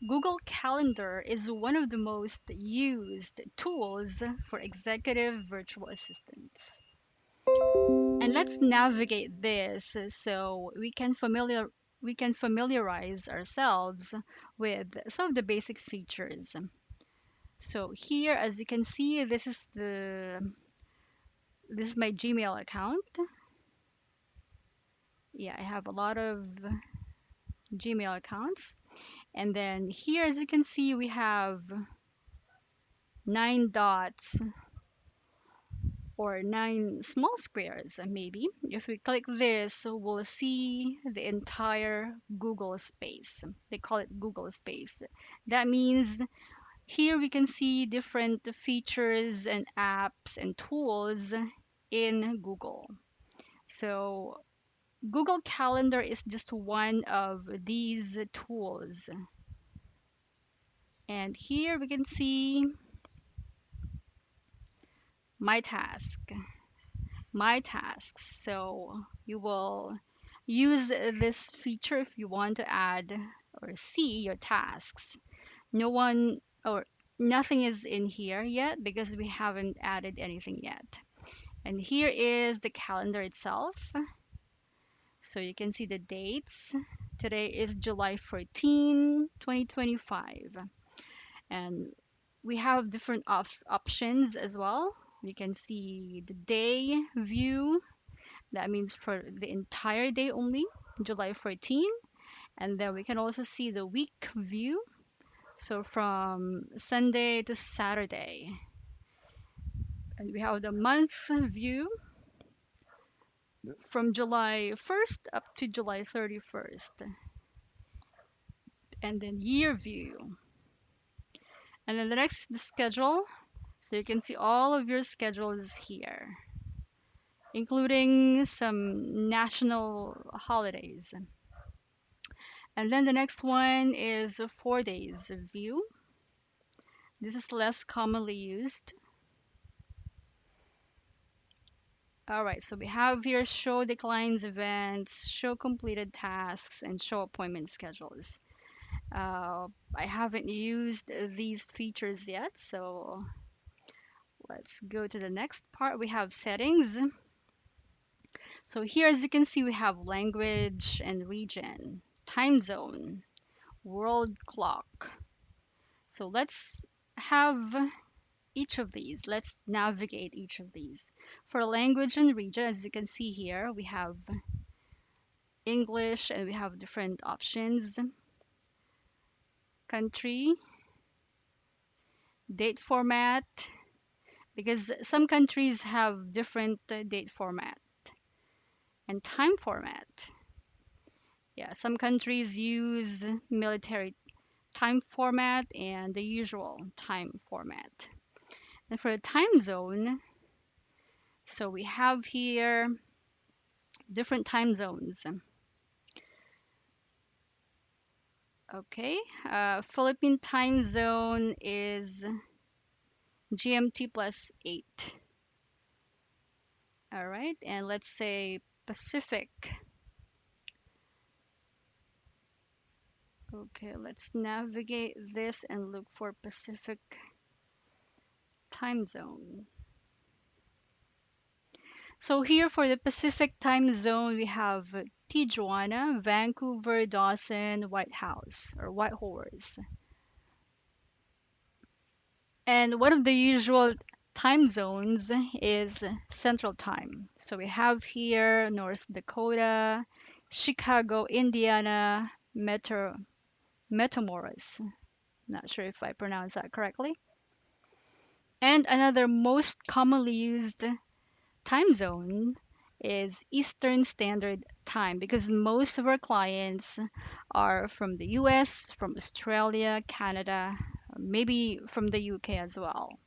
Google Calendar is one of the most used tools for executive virtual assistants. And let's navigate this so we can familiarize ourselves with some of the basic features. So here, as you can see, this is my Gmail account. Yeah, I have a lot of Gmail accounts. And then here, as you can see, we have 9 dots or 9 small squares, maybe. If we click this, we'll see the entire Google space. They call it Google Space. That means here we can see different features and apps and tools in Google. So Google Calendar is just one of these tools. And here we can see my task, my tasks. So you will use this feature if you want to add or see your tasks. No one or nothing is in here yet because we haven't added anything yet. And here is the calendar itself. So you can see the dates. Today is July 14, 2025. And we have different options as well. We can see the day view. That means for the entire day only, July 14. And then we can also see the week view. So from Sunday to Saturday. And we have the month view from July 1st up to July 31st. And then year view. And then the next, the schedule. So you can see all of your schedules here, including some national holidays. And then the next one is a 4 days view. This is less commonly used. All right, so we have here show declines events, show completed tasks, and show appointment schedules. I haven't used these features yet, so let's go to the next part. We have settings. So here, as you can see, we have language and region, time zone, world clock. So let's have each of these. Let's navigate each of these. For language and region, as you can see here, we have English and we have different options. Country, date format, because some countries have different date format, and time format. Yeah, some countries use military time format and the usual time format. And for the time zone, so we have here different time zones. Okay, Philippine time zone is GMT plus 8. All right, and let's say Pacific. Okay, let's navigate this and look for Pacific time zone. So here for the Pacific time zone, we have Tijuana, Vancouver, Dawson, White House or White Horse. And one of the usual time zones is Central Time. So we have here North Dakota, Chicago, Indiana, Metamoros. Not sure if I pronounced that correctly. And another most commonly used time zone is Eastern Standard Time because most of our clients are from the US, from Australia, Canada, maybe from the UK as well.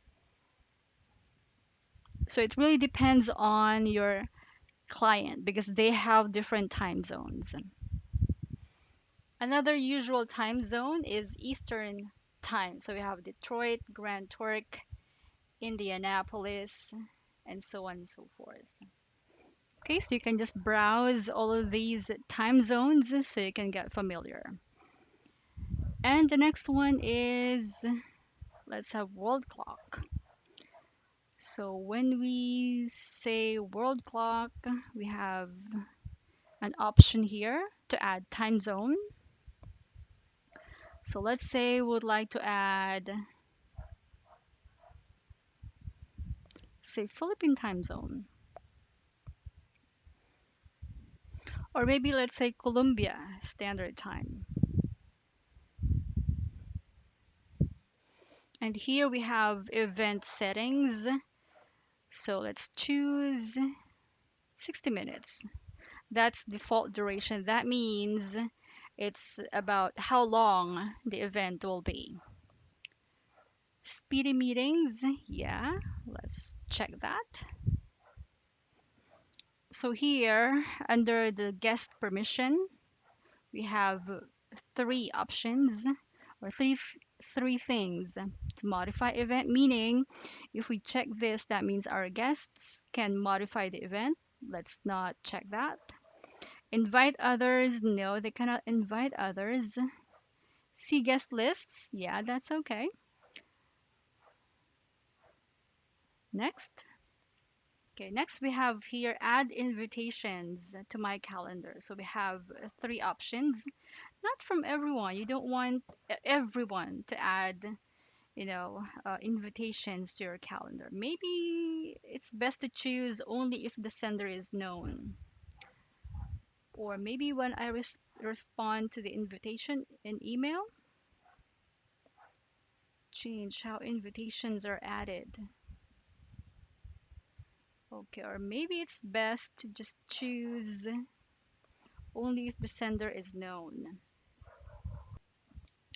So it really depends on your client because they have different time zones. Another usual time zone is Eastern Time. So we have Detroit, Grand Turk, Indianapolis, and so on and so forth. Okay, so you can just browse all of these time zones so you can get familiar. And the next one is, let's have world clock. So when we say world clock, we have an option here to add time zone. So let's say we would like to add, say, Philippine time zone. Or maybe let's say Colombia Standard Time. And here we have event settings. So let's choose 60 minutes. That's default duration. That means it's about how long the event will be. Speedy meetings, yeah, let's check that. So here, under the guest permission, we have three options or three things to modify event, meaning if we check this, that means our guests can modify the event. Let's not check that. Invite others, no, they cannot invite others. See guest lists, yeah, that's okay. Next. Okay, next we have here add invitations to my calendar. So we have three options. Not from everyone. You don't want everyone to add, invitations to your calendar. Maybe it's best to choose only if the sender is known. Or maybe when I respond to the invitation in email, change how invitations are added. Okay, or maybe it's best to just choose only if the sender is known.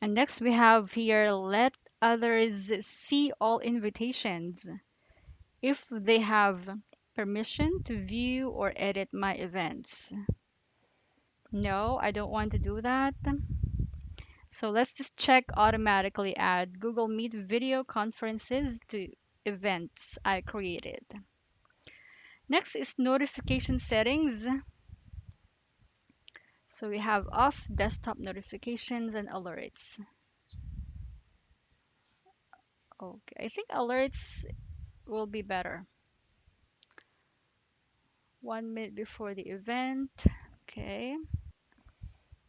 And next we have here let others see all invitations if they have permission to view or edit my events. No, I don't want to do that. So let's just check automatically add Google Meet video conferences to events I created. Next is notification settings. So we have off desktop notifications and alerts. Okay, I think alerts will be better. 1 minute before the event. Okay.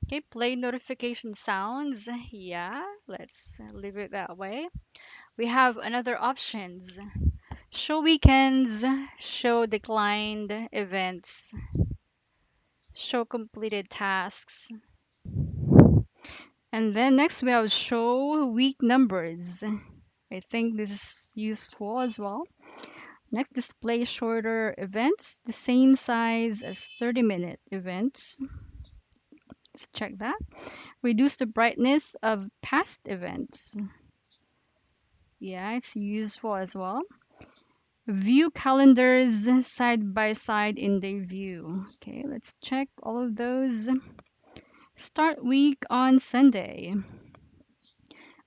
Okay, play notification sounds. Yeah, let's leave it that way. We have another options. Show weekends, show declined events, show completed tasks. And then next we have show week numbers. I think this is useful as well. Next, display shorter events, the same size as 30-minute events. Let's check that. Reduce the brightness of past events. Yeah, it's useful as well. View calendars side by side in day view. Okay, let's check all of those. Start week on Sunday.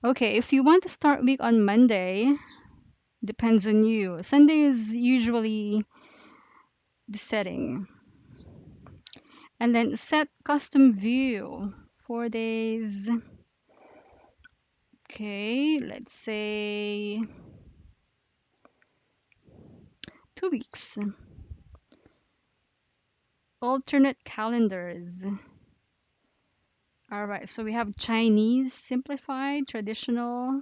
Okay, if you want to start week on Monday, depends on you. Sunday is usually the setting. And then set custom view. 4 days. Okay, let's say 2 weeks. Alternate calendars. All right, so we have Chinese simplified, traditional,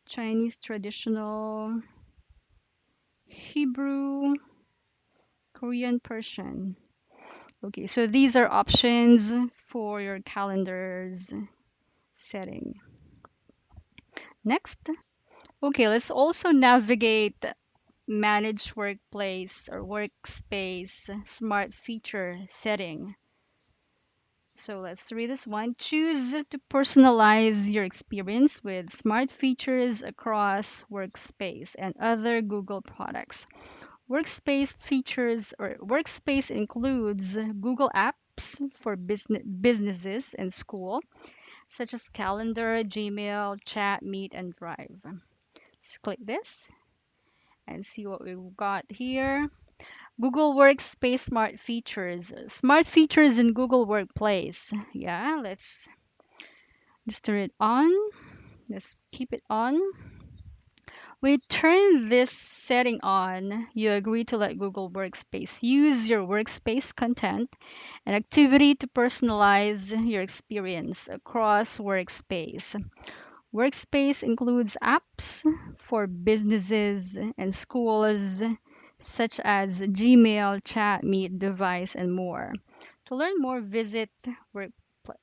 Chinese traditional, Hebrew, Korean, Persian. Okay, so these are options for your calendars setting. Next. Okay, let's also navigate manage workplace or workspace smart feature setting. So let's read this one. Choose to personalize your experience with smart features across Workspace and other Google products. Workspace features or Workspace includes Google Apps for businesses and school, such as Calendar, Gmail, Chat, Meet, and Drive. Let's click this and see what we've got here. Google Workspace smart features. Smart features in Google Workplace. Yeah, let's Just turn it on. Let's keep it on. When you turn this setting on, you agree to let Google Workspace use your workspace content and activity to personalize your experience across Workspace. Workspace includes apps for businesses and schools, such as Gmail, Chat, Meet, Device, and more. To learn more, visit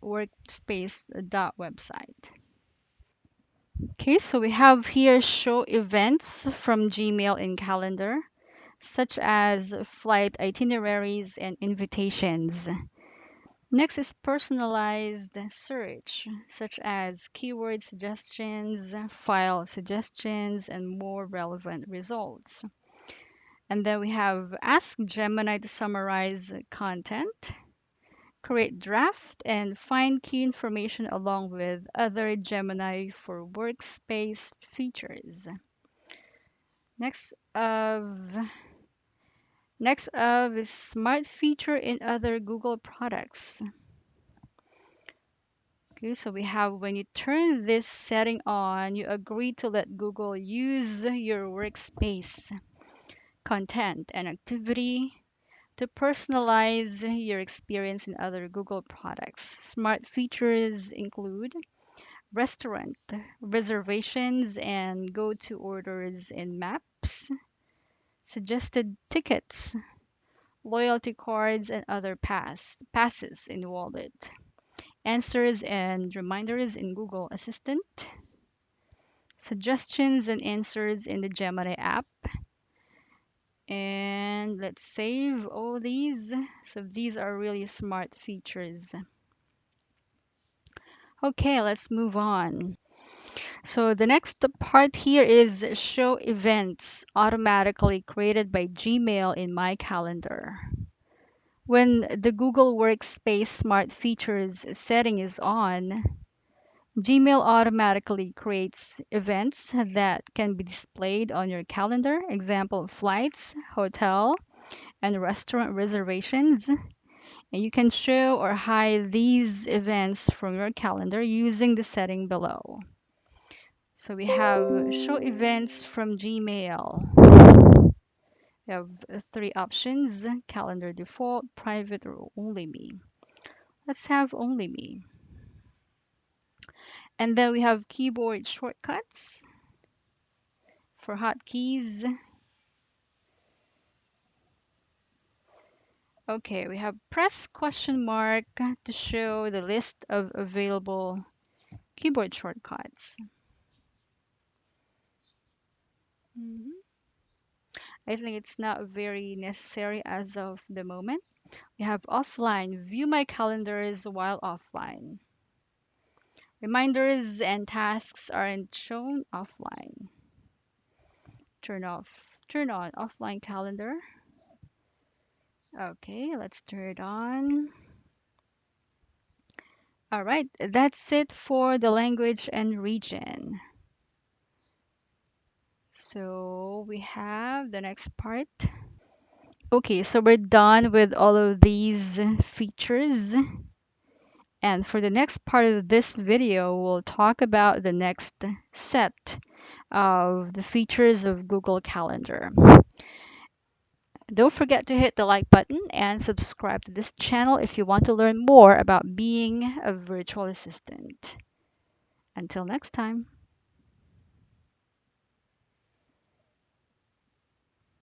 workspace.website. Okay, so we have here show events from Gmail in calendar, such as flight itineraries and invitations. Next is personalized search, such as keyword suggestions, file suggestions, and more relevant results. And then we have Ask Gemini to summarize content, create draft, and find key information along with other Gemini for workspace features. Next of next of is smart feature in other Google products. Okay, so we have when you turn this setting on, you agree to let Google use your workspace content and activity to personalize your experience in other Google products. Smart features include restaurant reservations and go to orders in maps, suggested tickets, loyalty cards, and other passes in Wallet, answers and reminders in Google Assistant, suggestions and answers in the Gemini app. And let's save all these. So these are really smart features. Okay, let's move on. So the next part here is show events automatically created by Gmail in my calendar. When the Google Workspace Smart Features setting is on, Gmail automatically creates events that can be displayed on your calendar, example flights, hotel, and restaurant reservations. And you can show or hide these events from your calendar using the setting below. So we have show events from Gmail. We have three options: calendar default, private, or only me. Let's have only me. And then we have keyboard shortcuts for hotkeys. Okay, we have press question mark to show the list of available keyboard shortcuts. Mhm. I think it's not very necessary as of the moment. We have offline, view my calendars while offline. Reminders and tasks aren't shown offline. Turn on offline calendar. Okay, let's turn it on. All right, that's it for the language and region. So we have the next part. Okay, so we're done with all of these features. And for the next part of this video, we'll talk about the next set of the features of Google Calendar. Don't forget to hit the like button and subscribe to this channel if you want to learn more about being a virtual assistant. Until next time.